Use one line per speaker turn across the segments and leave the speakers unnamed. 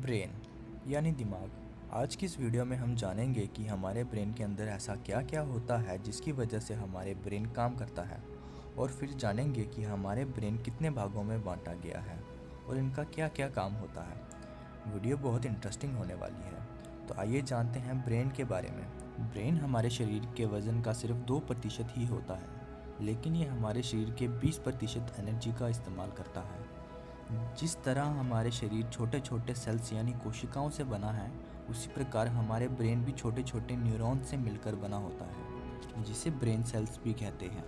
Brain यानी दिमाग। आज की इस वीडियो में हम जानेंगे कि हमारे ब्रेन के अंदर ऐसा क्या क्या होता है जिसकी वजह से हमारे ब्रेन काम करता है, और फिर जानेंगे कि हमारे ब्रेन कितने भागों में बांटा गया है और इनका क्या क्या काम होता है। वीडियो बहुत इंटरेस्टिंग होने वाली है, तो आइए जानते हैं ब्रेन के बारे में। ब्रेन हमारे शरीर के वज़न का सिर्फ 2% ही होता है, लेकिन ये हमारे शरीर के 20% एनर्जी का इस्तेमाल करता है। जिस तरह हमारे शरीर छोटे छोटे सेल्स यानी कोशिकाओं से बना है, उसी प्रकार हमारे ब्रेन भी छोटे छोटे न्यूरॉन्स से मिलकर बना होता है, जिसे ब्रेन सेल्स भी कहते हैं।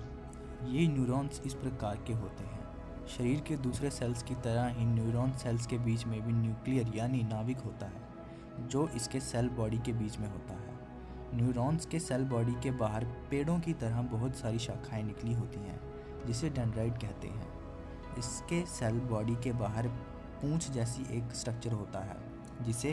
ये न्यूरॉन्स इस प्रकार के होते हैं। शरीर के दूसरे सेल्स की तरह ही न्यूरॉन सेल्स के बीच में भी न्यूक्लियर यानी नाभिक होता है, जो इसके सेल बॉडी के बीच में होता है। न्यूरॉन्स के सेल बॉडी के बाहर पेड़ों की तरह बहुत सारी शाखाएं निकली होती हैं, जिसे डेंड्राइट कहते हैं। इसके सेल बॉडी के बाहर पूंछ जैसी एक स्ट्रक्चर होता है, जिसे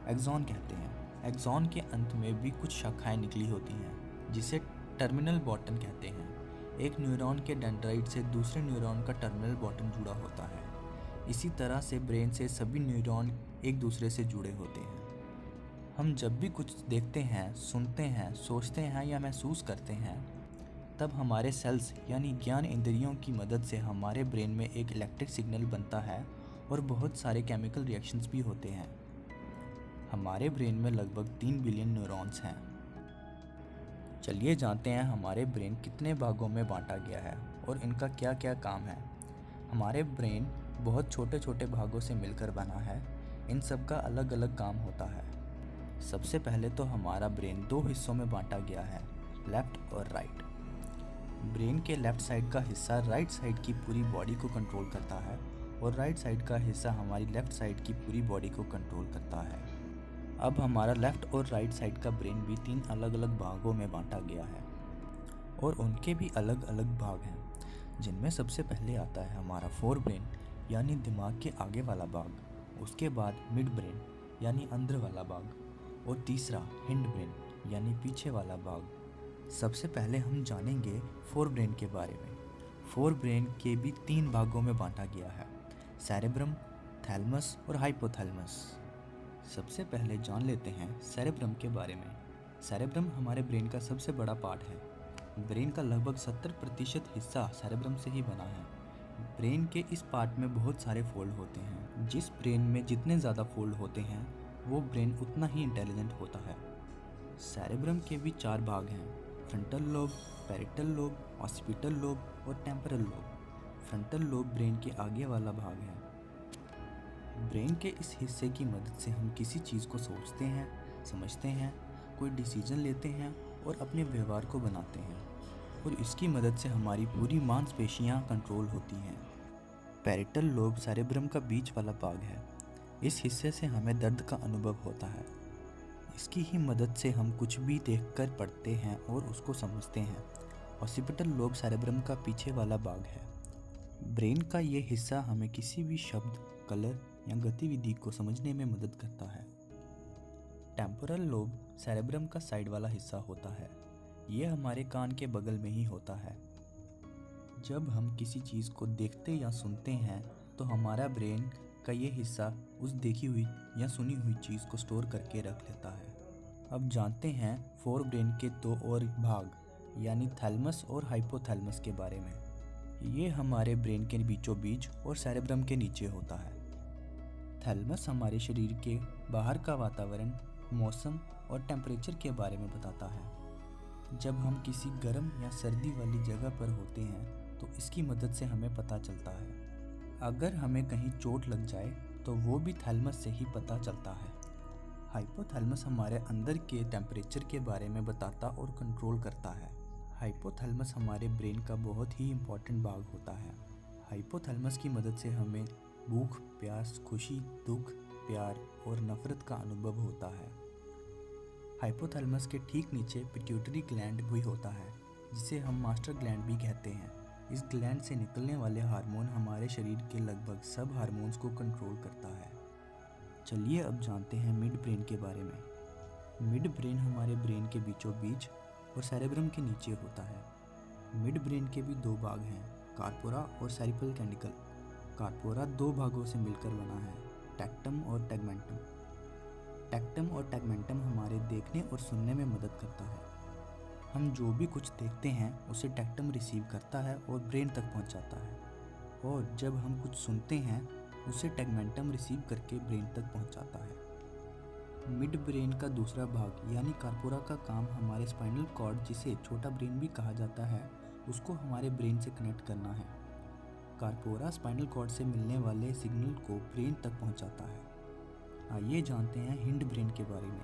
एक्सॉन कहते हैं। एक्सॉन के अंत में भी कुछ शाखाएं निकली होती हैं, जिसे टर्मिनल बॉटन कहते हैं। एक न्यूरॉन के डेंड्राइट से दूसरे न्यूरॉन का टर्मिनल बॉटन जुड़ा होता है। इसी तरह से ब्रेन से सभी न्यूरॉन एक दूसरे से जुड़े होते हैं। हम जब भी कुछ देखते हैं, सुनते हैं, सोचते हैं या महसूस करते हैं, तब हमारे सेल्स यानी ज्ञान इंद्रियों की मदद से हमारे ब्रेन में एक इलेक्ट्रिक सिग्नल बनता है और बहुत सारे केमिकल रिएक्शंस भी होते हैं। हमारे ब्रेन में लगभग 3 बिलियन न्यूरॉन्स हैं। चलिए जानते हैं हमारे ब्रेन कितने भागों में बांटा गया है और इनका क्या क्या काम है। हमारे ब्रेन बहुत छोटे छोटे भागों से मिलकर बना है। इन सब का अलग अलग काम होता है। सबसे पहले तो हमारा ब्रेन 2 हिस्सों में बांटा गया है, लेफ्ट और राइट। ब्रेन के लेफ्ट साइड का हिस्सा राइट साइड की पूरी बॉडी को कंट्रोल करता है, और राइट साइड का हिस्सा हमारी लेफ्ट साइड की पूरी बॉडी को कंट्रोल करता है। अब हमारा लेफ्ट और राइट साइड का ब्रेन भी 3 अलग अलग भागों में बांटा गया है, और उनके भी अलग अलग भाग हैं, जिनमें सबसे पहले आता है हमारा फोर ब्रेन यानी दिमाग के आगे वाला भाग। उसके बाद मिड ब्रेन यानी अंदर वाला भाग, और तीसरा हिंड ब्रेन यानी पीछे वाला भाग। सबसे पहले हम जानेंगे फोर ब्रेन के बारे में। फोर ब्रेन के भी 3 भागों में बांटा गया है, सेरेब्रम, थैलेमस और हाइपोथैलेमस। सबसे पहले जान लेते हैं सेरेब्रम के बारे में। सेरेब्रम हमारे ब्रेन का सबसे बड़ा पार्ट है। ब्रेन का लगभग 70% हिस्सा सेरेब्रम से ही बना है। ब्रेन के इस पार्ट में बहुत सारे फोल्ड होते हैं। जिस ब्रेन में जितने ज़्यादा फोल्ड होते हैं, वो ब्रेन उतना ही इंटेलिजेंट होता है। सेरेब्रम के भी 4 भाग हैं, frontal lobe, parietal lobe, occipital lobe और temporal lobe. Frontal lobe brain के आगे वाला भाग है। ब्रेन के इस हिस्से की मदद से हम किसी चीज़ को सोचते हैं, समझते हैं, कोई डिसीजन लेते हैं और अपने व्यवहार को बनाते हैं, और इसकी मदद से हमारी पूरी मांसपेशियां कंट्रोल होती हैं। पैरिटल लोब सेरेब्रम का बीच वाला भाग है। इस हिस्से से हमें दर्द का अनुभव होता है। इसकी ही मदद से हम कुछ भी देखकर पढ़ते हैं और उसको समझते हैं। ऑसिपिटल लोब सेरेब्रम का पीछे वाला भाग है। ब्रेन का ये हिस्सा हमें किसी भी शब्द, कलर या गतिविधि को समझने में मदद करता है। टेम्पोरल लोब सेरेब्रम का साइड वाला हिस्सा होता है। ये हमारे कान के बगल में ही होता है। जब हम किसी चीज़ को देखते या सुनते हैं, तो हमारा ब्रेन का ये हिस्सा उस देखी हुई या सुनी हुई चीज़ को स्टोर करके रख लेता है। अब जानते हैं फोर ब्रेन के 2 और भाग यानी थैलेमस और हाइपोथैलेमस के बारे में। ये हमारे ब्रेन के बीचों बीच और सेरेब्रम के नीचे होता है। थैलेमस हमारे शरीर के बाहर का वातावरण, मौसम और टेम्परेचर के बारे में बताता है। जब हम किसी गर्म या सर्दी वाली जगह पर होते हैं, तो इसकी मदद से हमें पता चलता है। अगर हमें कहीं चोट लग जाए, तो वो भी थैलेमस से ही पता चलता है। हाइपोथैलेमस हमारे अंदर के टेम्परेचर के बारे में बताता और कंट्रोल करता है। हाइपोथैलेमस हमारे ब्रेन का बहुत ही इम्पोर्टेंट भाग होता है। हाइपोथैलेमस की मदद से हमें भूख, प्यास, खुशी, दुख, प्यार और नफरत का अनुभव होता है। हाइपोथैलेमस के ठीक नीचे पिट्यूटरी ग्लैंड भी होता है, जिसे हम मास्टर ग्लैंड भी कहते हैं। इस ग्लैंड से निकलने वाले हार्मोन हमारे शरीर के लगभग सब हार्मोन्स को कंट्रोल करता है। चलिए अब जानते हैं मिड ब्रेन के बारे में। मिड ब्रेन हमारे ब्रेन के बीचों बीच और सेरेब्रम के नीचे होता है। मिड ब्रेन के भी 2 भाग हैं, कार्पोरा और सेरिब्रल कैंडिकल। कार्पोरा 2 भागों से मिलकर बना है,
टैक्टम और टैगमेंटम। टैक्टम और टैगमेंटम हमारे देखने और सुनने में मदद करता है। हम जो भी कुछ देखते हैं उसे टैक्टम रिसीव करता है और ब्रेन तक पहुंचाता है, और जब हम कुछ सुनते हैं उसे टैगमेंटम रिसीव करके ब्रेन तक पहुंचाता है। मिड ब्रेन का दूसरा भाग यानी कार्पोरा का काम हमारे स्पाइनल कॉर्ड, जिसे छोटा ब्रेन भी कहा जाता है, उसको हमारे ब्रेन से कनेक्ट करना है। कार्पोरा स्पाइनल कॉर्ड से मिलने वाले सिग्नल को ब्रेन तक पहुंचाता है। आइए जानते हैं हिंड ब्रेन के बारे में।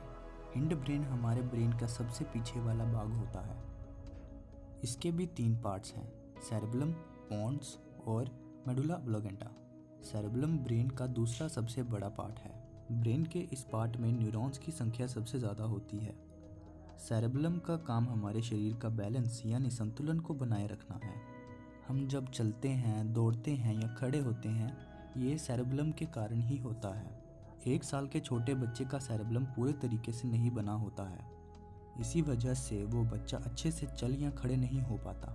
हिंड ब्रेन हमारे ब्रेन का सबसे पीछे वाला भाग होता है। इसके भी 3 पार्ट्स हैं, सेरेबेलम, पोन्स और मेडुला ऑब्लिंगेटा। सेरेबेलम ब्रेन का दूसरा सबसे बड़ा पार्ट है। ब्रेन के इस पार्ट में न्यूरॉन्स की संख्या सबसे ज़्यादा होती है। सेरेबेलम का काम हमारे शरीर का बैलेंस यानी संतुलन को बनाए रखना है। हम जब चलते हैं, दौड़ते हैं या खड़े होते हैं, ये सेरेबेलम के कारण ही होता है। 1 साल के छोटे बच्चे का सेरेबेलम पूरे तरीके से नहीं बना होता है। इसी वजह से वो बच्चा अच्छे से चल या खड़े नहीं हो पाता।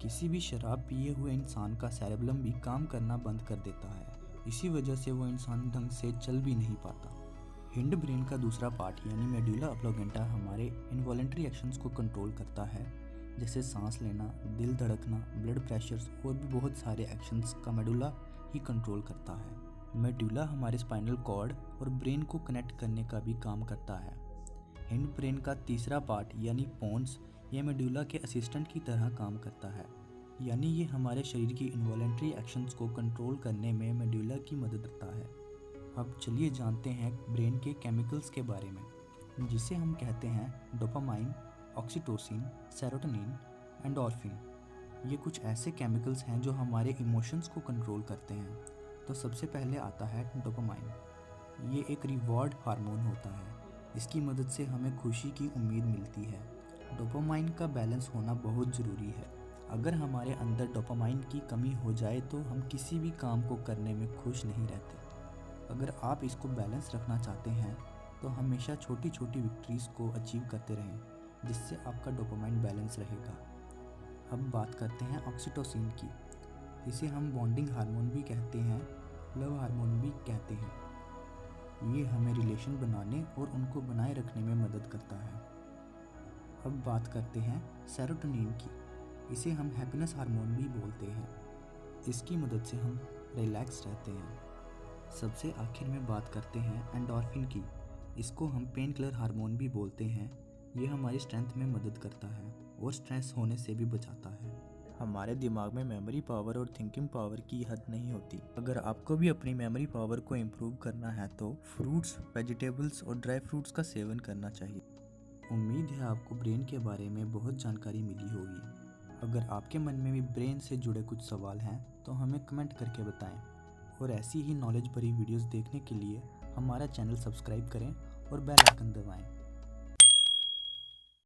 किसी भी शराब पिए हुए इंसान का सेरेबेलम भी काम करना बंद कर देता है। इसी वजह से वो इंसान ढंग से चल भी नहीं पाता। हिंड ब्रेन का दूसरा पार्ट यानी मेडुला ऑब्लिंगेटा हमारे इनवॉलेंट्री एक्शंस को कंट्रोल करता है, जैसे सांस लेना, दिल धड़कना, ब्लड प्रेशर्स और भी बहुत सारे एक्शंस का मेडुला ही कंट्रोल करता है। मेडुला हमारे स्पाइनल कॉर्ड और ब्रेन को कनेक्ट करने का भी काम करता है। हिंड ब्रेन का तीसरा पार्ट यानी पोन्स, ये मेडुला के असिस्टेंट की तरह काम करता है, यानी ये हमारे शरीर की इनवॉलेंट्री एक्शंस को कंट्रोल करने में मेडुला की मदद करता है। अब चलिए जानते हैं ब्रेन के केमिकल्स के बारे में, जिसे हम कहते हैं डोपामाइन, ऑक्सीटोसिन, सेरोटोनिन, एंडोर्फिन। ये कुछ ऐसे केमिकल्स हैं जो हमारे इमोशंस को कंट्रोल करते हैं। तो सबसे पहले आता है डोपामाइन। ये एक रिवॉर्ड हार्मोन होता है। इसकी मदद से हमें खुशी की उम्मीद मिलती है। डोपामाइन का बैलेंस होना बहुत ज़रूरी है। अगर हमारे अंदर डोपामाइन की कमी हो जाए तो हम किसी भी काम को करने में खुश नहीं रहते। अगर आप इसको बैलेंस रखना चाहते हैं तो हमेशा छोटी छोटी विक्ट्रीज़ को अचीव करते रहें, जिससे आपका डोपामाइन बैलेंस रहेगा। अब बात करते हैं ऑक्सीटोसिन की। इसे हम बॉन्डिंग हार्मोन भी कहते हैं, लव हार्मोन भी कहते हैं। ये हमें रिलेशन बनाने और उनको बनाए रखने में मदद करता है। अब बात करते हैं सेरोटोनिन की। इसे हम हैप्पीनेस हार्मोन भी बोलते हैं। इसकी मदद से हम रिलैक्स रहते हैं। सबसे आखिर में बात करते हैं एंडोर्फिन की। इसको हम पेन किलर हार्मोन भी बोलते हैं। ये हमारी स्ट्रेंथ में मदद करता है और स्ट्रेस होने से भी बचाता है।
हमारे दिमाग में मेमोरी पावर और थिंकिंग पावर की हद नहीं होती। अगर आपको भी अपनी मेमोरी पावर को इम्प्रूव करना है तो फ्रूट्स, वेजिटेबल्स और ड्राई फ्रूट्स का सेवन करना चाहिए।
उम्मीद है आपको ब्रेन के बारे में बहुत जानकारी मिली होगी। अगर आपके मन में भी ब्रेन से जुड़े कुछ सवाल हैं तो हमें कमेंट करके बताएं, और ऐसी ही नॉलेज भरी वीडियोस देखने के लिए हमारा चैनल सब्सक्राइब करें और बेल आइकन दबाएं।